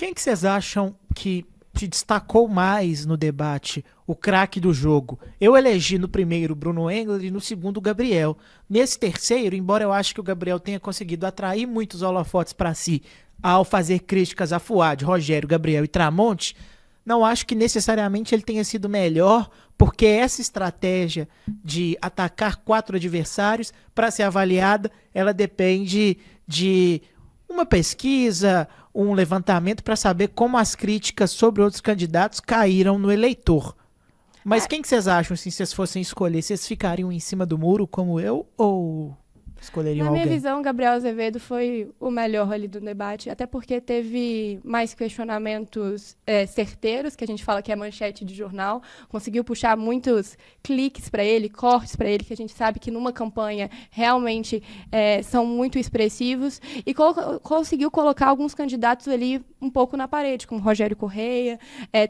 Quem que vocês acham que se destacou mais no debate, o craque do jogo? Eu elegi no primeiro o Bruno Engler e no segundo o Gabriel. Nesse terceiro, embora eu acho que o Gabriel tenha conseguido atrair muitos holofotes para si ao fazer críticas a Fuad, Rogério, Gabriel e Tramonte, não acho que necessariamente ele tenha sido melhor, porque essa estratégia de atacar 4 adversários para ser avaliada, ela depende de uma pesquisa, um levantamento para saber como as críticas sobre outros candidatos caíram no eleitor. Mas quem que vocês acham, assim, se vocês fossem escolher? Vocês ficariam em cima do muro como eu ou escolheriam alguém? Na minha visão, Gabriel Azevedo foi o melhor ali do debate, até porque teve mais questionamentos certeiros, que a gente fala que é manchete de jornal, conseguiu puxar muitos cliques para ele, cortes para ele, que a gente sabe que numa campanha realmente são muito expressivos, e conseguiu colocar alguns candidatos ali um pouco na parede, como Rogério Correia,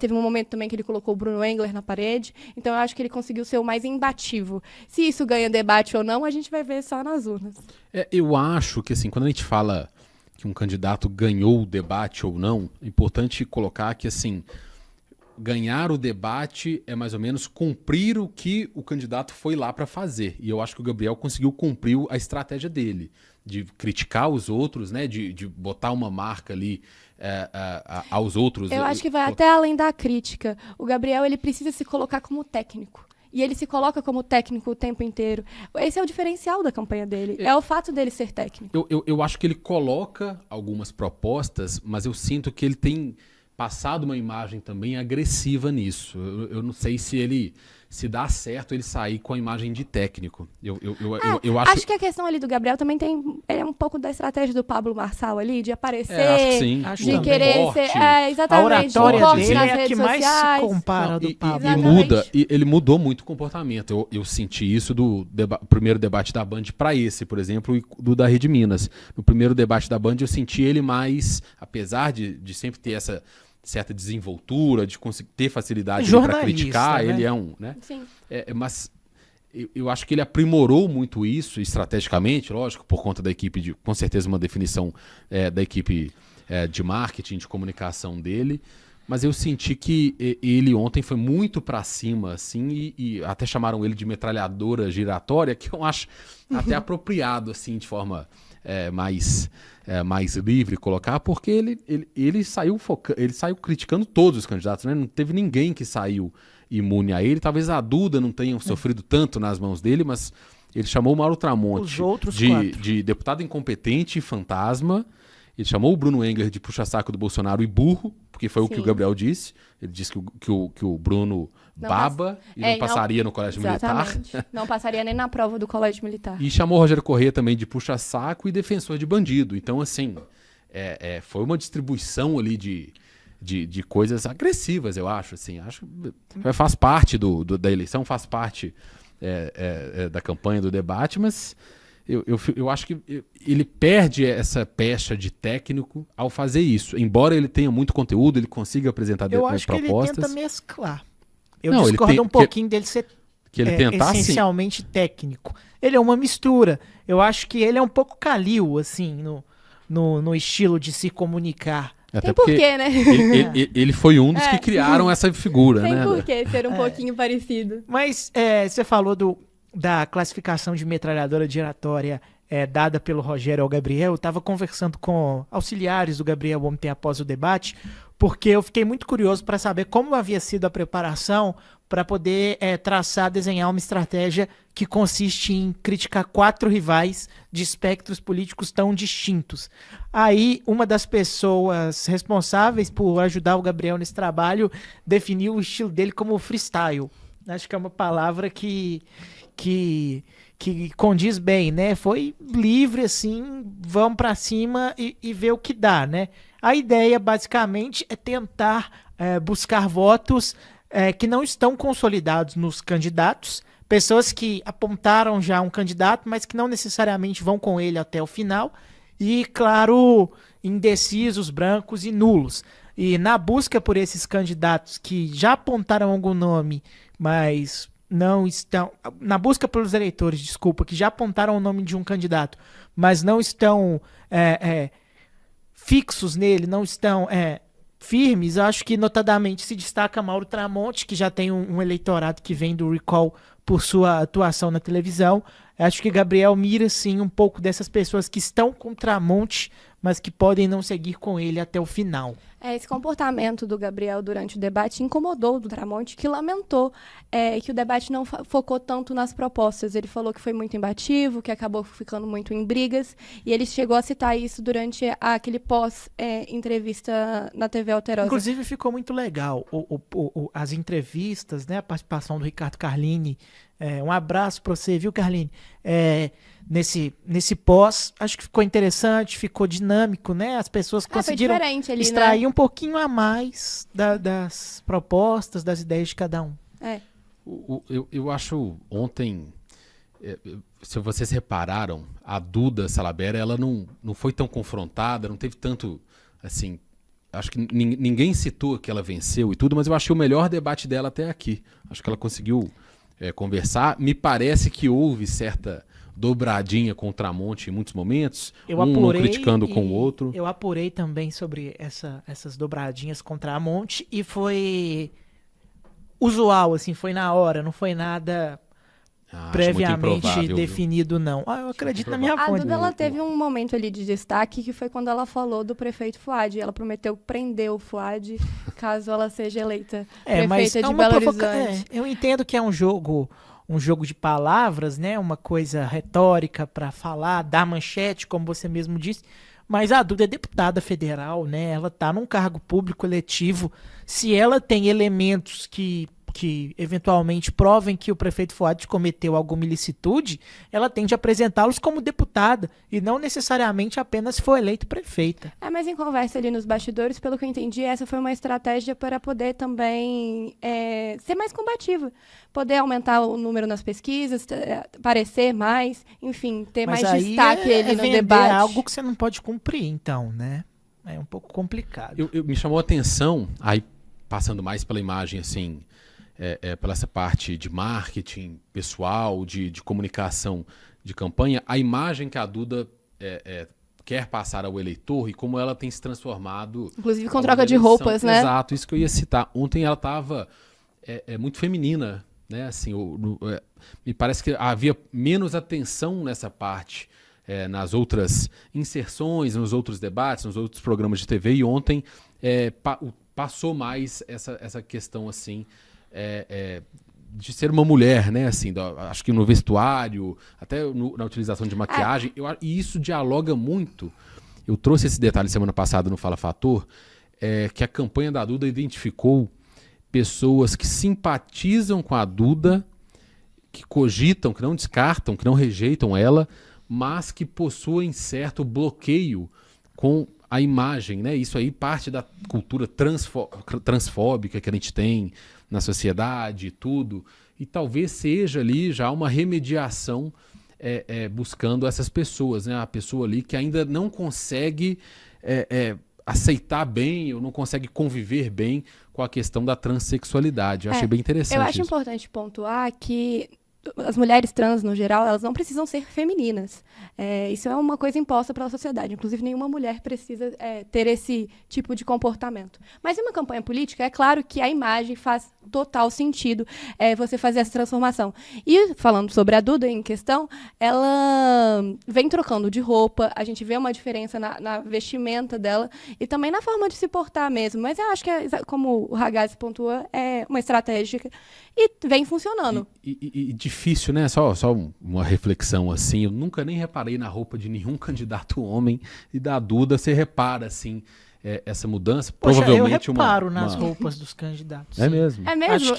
teve um momento também que ele colocou o Bruno Engler na parede, então eu acho que ele conseguiu ser o mais imbativo. Se isso ganha debate ou não, a gente vai ver só nas urnas. Eu acho que, assim, quando a gente fala que um candidato ganhou o debate ou não, é importante colocar que, assim, ganhar o debate é mais ou menos cumprir o que o candidato foi lá para fazer. E eu acho que o Gabriel conseguiu cumprir a estratégia dele, de criticar os outros, né, de botar uma marca ali aos outros. Eu acho que vai até além da crítica. O Gabriel, ele precisa se colocar como técnico. E ele se coloca como técnico o tempo inteiro. Esse é o diferencial da campanha dele. É o fato dele ser técnico. Eu acho que ele coloca algumas propostas, mas eu sinto que ele tem passado uma imagem também agressiva nisso. Eu não sei se dá certo ele sair com a imagem de técnico. Eu acho que a questão ali do Gabriel também tem um pouco da estratégia do Pablo Marçal ali, de aparecer, acho que sim. de querer ser... exatamente. A oratória corte dele nas é a redes que mais sociais. se compara do Pablo. Ele mudou muito o comportamento. Eu senti isso do primeiro debate da Band para esse, por exemplo, e do da Rede Minas. No primeiro debate da Band eu senti ele mais, apesar de sempre ter essa certa desenvoltura, de conseguir ter facilidade para criticar, né? Ele é um, né? Sim. Mas eu acho que ele aprimorou muito isso estrategicamente, lógico, por conta da equipe com certeza uma definição da equipe de marketing, de comunicação dele. Mas eu senti que ele ontem foi muito para cima, assim, e até chamaram ele de metralhadora giratória, que eu acho até apropriado, assim, de forma mais livre colocar, porque ele saiu criticando todos os candidatos, né? Não teve ninguém que saiu imune a ele. Talvez a Duda não tenha sofrido tanto nas mãos dele, mas ele chamou o Mauro Tramonte de deputado incompetente e fantasma. Ele chamou o Bruno Engler de puxa-saco do Bolsonaro e burro, porque foi o que o Gabriel disse. Ele disse que o Bruno baba e não passaria no colégio militar. Não passaria nem na prova do colégio militar. E chamou o Rogério Correia também de puxa-saco e defensor de bandido. Então, assim, foi uma distribuição ali de coisas agressivas, eu acho. Assim, acho que faz parte da eleição, faz parte da campanha, do debate, mas... Eu acho que ele perde essa pecha de técnico ao fazer isso. Embora ele tenha muito conteúdo, ele consiga apresentar propostas. Eu acho que ele tenta mesclar. Eu discordo um pouquinho dele ser essencialmente técnico. Ele é uma mistura. Eu acho que ele é um pouco Calil, assim, no estilo de se comunicar. Até tem porquê, né? Ele foi um dos que criaram essa figura, tem né? Tem porquê ser um pouquinho parecido. Mas você falou da classificação de metralhadora giratória dada pelo Rogério ao Gabriel. Eu estava conversando com auxiliares do Gabriel ontem após o debate, porque eu fiquei muito curioso para saber como havia sido a preparação para poder desenhar uma estratégia que consiste em criticar 4 rivais de espectros políticos tão distintos. Aí, uma das pessoas responsáveis por ajudar o Gabriel nesse trabalho definiu o estilo dele como freestyle. Acho que é uma palavra que condiz bem, né? Foi livre, assim, vamos para cima e ver o que dá, né? A ideia, basicamente, é tentar buscar votos que não estão consolidados nos candidatos, pessoas que apontaram já um candidato, mas que não necessariamente vão com ele até o final, e, claro, indecisos, brancos e nulos. E na busca por esses candidatos que já apontaram algum nome, mas não estão... Na busca pelos eleitores, desculpa, que já apontaram o nome de um candidato, mas não estão fixos nele, não estão firmes, eu acho que notadamente se destaca Mauro Tramonte, que já tem um eleitorado que vem do Recall por sua atuação na televisão. Eu acho que Gabriel mira, sim, um pouco dessas pessoas que estão com Tramonte, mas que podem não seguir com ele até o final. Esse comportamento do Gabriel durante o debate incomodou o Tramonte, que lamentou que o debate não focou tanto nas propostas. Ele falou que foi muito embativo, que acabou ficando muito em brigas, e ele chegou a citar isso durante aquele pós-entrevista na TV Alterosa. Inclusive ficou muito legal as entrevistas, né, a participação do Ricardo Carlini. Um abraço para você, viu, Carlini? Nesse pós, acho que ficou interessante, ficou dinâmico, né? As pessoas conseguiram ali, extrair né? um pouquinho a mais das propostas, das ideias de cada um. Eu acho ontem, se vocês repararam, a Duda Salabert, ela não foi tão confrontada, não teve tanto, assim, acho que ninguém citou que ela venceu e tudo, mas eu achei o melhor debate dela até aqui. Acho que ela conseguiu conversar. Me parece que houve certa dobradinha com o Tramonte em muitos momentos, um criticando com o outro. Eu apurei também sobre essas dobradinhas com o Tramonte e foi usual, assim, foi na hora, não foi nada previamente definido, não. Eu acredito na minha fonte. A Duda, ela teve um momento ali de destaque que foi quando ela falou do prefeito Fuad. Ela prometeu prender o Fuad caso ela seja eleita prefeita de Belo Horizonte. Eu entendo que é um jogo de palavras, né? Uma coisa retórica para falar, dar manchete, como você mesmo disse. Mas a Duda é deputada federal, né? Ela está num cargo público eletivo. Se ela tem elementos que eventualmente provem que o prefeito Fuad cometeu alguma ilicitude, ela tem de apresentá-los como deputada e não necessariamente apenas se for eleita prefeita. Mas em conversa ali nos bastidores, pelo que eu entendi, essa foi uma estratégia para poder também ser mais combativa, poder aumentar o número nas pesquisas, aparecer mais, enfim, ter mais destaque ali no debate. É algo que você não pode cumprir, então, né? É um pouco complicado. Me chamou a atenção, aí passando mais pela imagem, assim, pela essa parte de marketing pessoal, de comunicação de campanha, a imagem que a Duda quer passar ao eleitor e como ela tem se transformado. Inclusive com troca de roupas, né? Exato, isso que eu ia citar. Ontem ela estava muito feminina, né? Assim, me parece que havia menos atenção nessa parte nas outras inserções, nos outros debates, nos outros programas de TV, e ontem passou mais essa questão, assim, de ser uma mulher, né? Assim, acho que no vestuário, até na utilização de maquiagem, e isso dialoga muito. Eu trouxe esse detalhe semana passada no Fala Fator, que a campanha da Duda identificou pessoas que simpatizam com a Duda, que cogitam, que não descartam, que não rejeitam ela, mas que possuem certo bloqueio com a imagem, né? Isso aí parte da cultura transfóbica que a gente tem na sociedade e tudo, e talvez seja ali já uma remediação buscando essas pessoas, né? A pessoa ali que ainda não consegue aceitar bem ou não consegue conviver bem com a questão da transexualidade. Eu achei bem interessante. Eu acho importante pontuar que as mulheres trans, no geral, elas não precisam ser femininas. Isso é uma coisa imposta pela sociedade. Inclusive, nenhuma mulher precisa ter esse tipo de comportamento. Mas em uma campanha política, é claro que a imagem faz total sentido você fazer essa transformação. E, falando sobre a Duda em questão, ela vem trocando de roupa, a gente vê uma diferença na vestimenta dela e também na forma de se portar mesmo. Mas eu acho que, como o Ragazzi pontua, é uma estratégia e vem funcionando. E difícil, né? Só uma reflexão, assim. Eu nunca nem reparei na roupa de nenhum candidato homem, e da Duda você repara, assim, essa mudança. Poxa, provavelmente eu reparo nas roupas dos candidatos. É mesmo? É mesmo?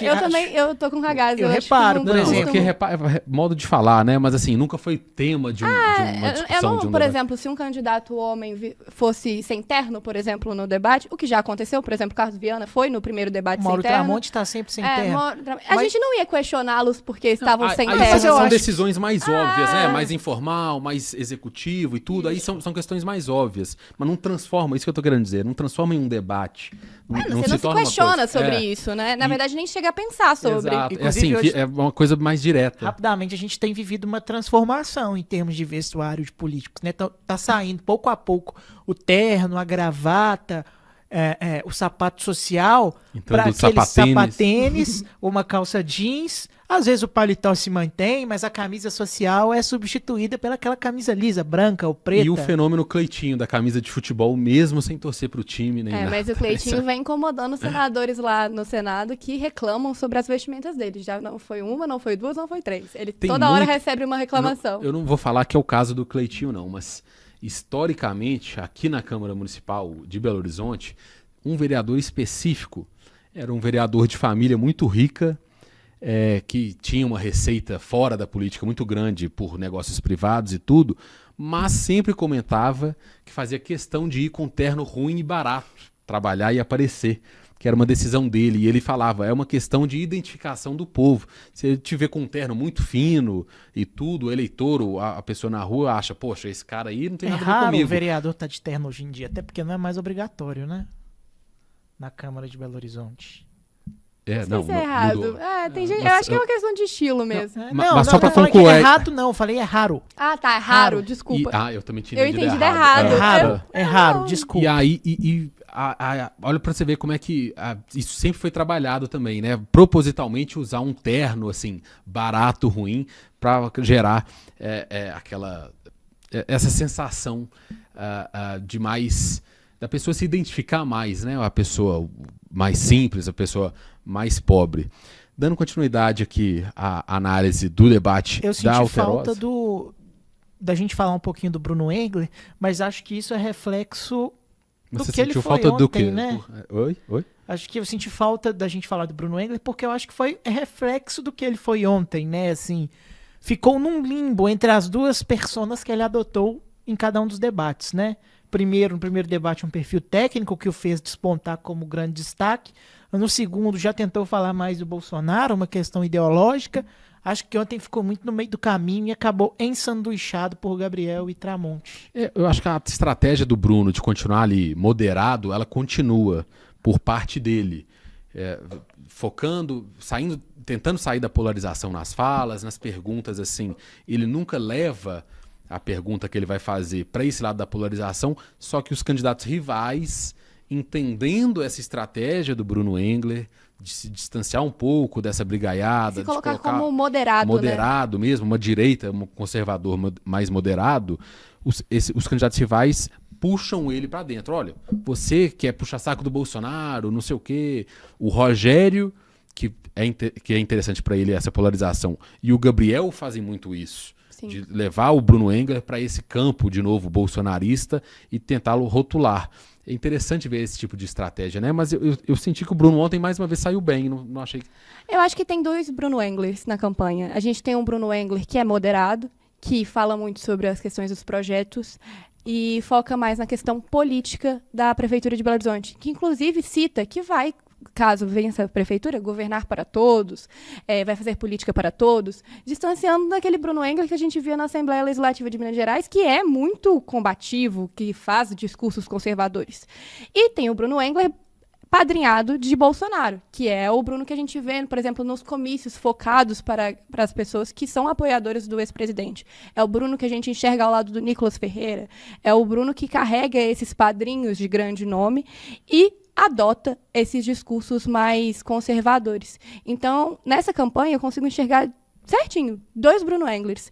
Eu tô com Ragazzi. Eu reparo, por exemplo. Porque modo de falar, né? Mas assim, nunca foi tema de uma discussão. Por exemplo, se um candidato homem fosse sem terno, por exemplo, no debate, o que já aconteceu, por exemplo, Carlos Viana foi no primeiro debate sem terno. Mauro Tramonte está sempre sem terno. A gente não ia questioná-los porque estavam sem terno. Mas são decisões mais óbvias, né? Mais informal, mais executivo e tudo. Aí são questões mais óbvias. Mas não transforma, isso que eu tô querendo dizer, não transforma em um debate. Você não se questiona sobre isso, né? Na verdade, nem chega a pensar sobre. Exato. Hoje, é uma coisa mais direta. Rapidamente, a gente tem vivido uma transformação em termos de vestuário de políticos, né? Tá saindo pouco a pouco o terno, a gravata, o sapato social Entrando para de aquele sapatênis. sapatênis, uma calça jeans. Às vezes o paletó se mantém, mas a camisa social é substituída pelaquela camisa lisa, branca ou preta. E o fenômeno Cleitinho, da camisa de futebol, mesmo sem torcer pro time, nem nada. Mas o Cleitinho vem incomodando os senadores lá no Senado que reclamam sobre as vestimentas dele. Já não foi uma, não foi duas, não foi três. Ele Tem toda hora muito- recebe uma reclamação. Eu não vou falar que é o caso do Cleitinho, não, mas historicamente, aqui na Câmara Municipal de Belo Horizonte, um vereador específico era um vereador de família muito rica, que tinha uma receita fora da política muito grande por negócios privados e tudo, mas sempre comentava que fazia questão de ir com terno ruim e barato, trabalhar e aparecer, que era uma decisão dele. E ele falava, é uma questão de identificação do povo. Se ele te vê com um terno muito fino e tudo, o eleitor, ou a pessoa na rua acha, poxa, esse cara aí não tem É nada a ver raro o comigo. vereador estar de terno hoje em dia, até porque não é mais obrigatório, né? Na Câmara de Belo Horizonte. Não sei se é errado. mudou. Tem gente, eu mas acho que é uma questão de estilo mesmo. Mas só pra não falei que concluir- é errado, não. Falei é raro. Ah, tá, é Raro. raro, desculpa. Eu também tinha Eu entendido entendi errado. errado. É raro, Eu- é raro, não. desculpa. E aí, olha pra você ver como é que isso sempre foi trabalhado também, né? Propositalmente usar um terno, assim, barato, ruim, pra gerar essa sensação de mais... da pessoa se identificar mais, né? A pessoa mais simples, a pessoa mais pobre. Dando continuidade aqui à análise do debate Eu da senti Alterosa. falta da gente falar um pouquinho do Bruno Engler, mas acho que isso é reflexo do Você que ele sentiu foi falta do ontem, quê? né? Oi? Acho que eu senti falta da gente falar do Bruno Engler, porque eu acho que foi reflexo do que ele foi ontem, né? Assim, ficou num limbo entre as duas personas que ele adotou em cada um dos debates, né? No primeiro debate, um perfil técnico que o fez despontar como grande destaque. No segundo, já tentou falar mais do Bolsonaro, uma questão ideológica. Acho que ontem ficou muito no meio do caminho e acabou ensanduichado por Gabriel e Tramonte. Eu acho que a estratégia do Bruno de continuar ali moderado, ela continua por parte dele. Focando, tentando sair da polarização nas falas, nas perguntas, assim. Ele nunca leva a pergunta que ele vai fazer para esse lado da polarização, só que os candidatos rivais, entendendo essa estratégia do Bruno Engler, de se distanciar um pouco dessa brigaiada, Se colocar de colocar como moderado, mesmo, uma direita, um conservador mais moderado, os candidatos rivais puxam ele para dentro. Olha, você quer puxar saco do Bolsonaro, não sei o quê. O Rogério, que é interessante para ele essa polarização, e o Gabriel fazem muito isso. Sim. De levar o Bruno Engler para esse campo de novo bolsonarista e tentá-lo rotular. É interessante ver esse tipo de estratégia, né? Mas eu senti que o Bruno ontem mais uma vez saiu bem, não achei que... Eu acho que tem dois Bruno Englers na campanha. A gente tem um Bruno Engler que é moderado, que fala muito sobre as questões dos projetos e foca mais na questão política da Prefeitura de Belo Horizonte, que inclusive cita que vai, caso vença a prefeitura, governar para todos, vai fazer política para todos, distanciando daquele Bruno Engler que a gente via na Assembleia Legislativa de Minas Gerais, que é muito combativo, que faz discursos conservadores. E tem o Bruno Engler padrinhado de Bolsonaro, que é o Bruno que a gente vê, por exemplo, nos comícios focados para as pessoas que são apoiadoras do ex-presidente. É o Bruno que a gente enxerga ao lado do Nicolas Ferreira, é o Bruno que carrega esses padrinhos de grande nome e adota esses discursos mais conservadores. Então, nessa campanha, eu consigo enxergar certinho dois Bruno Englers.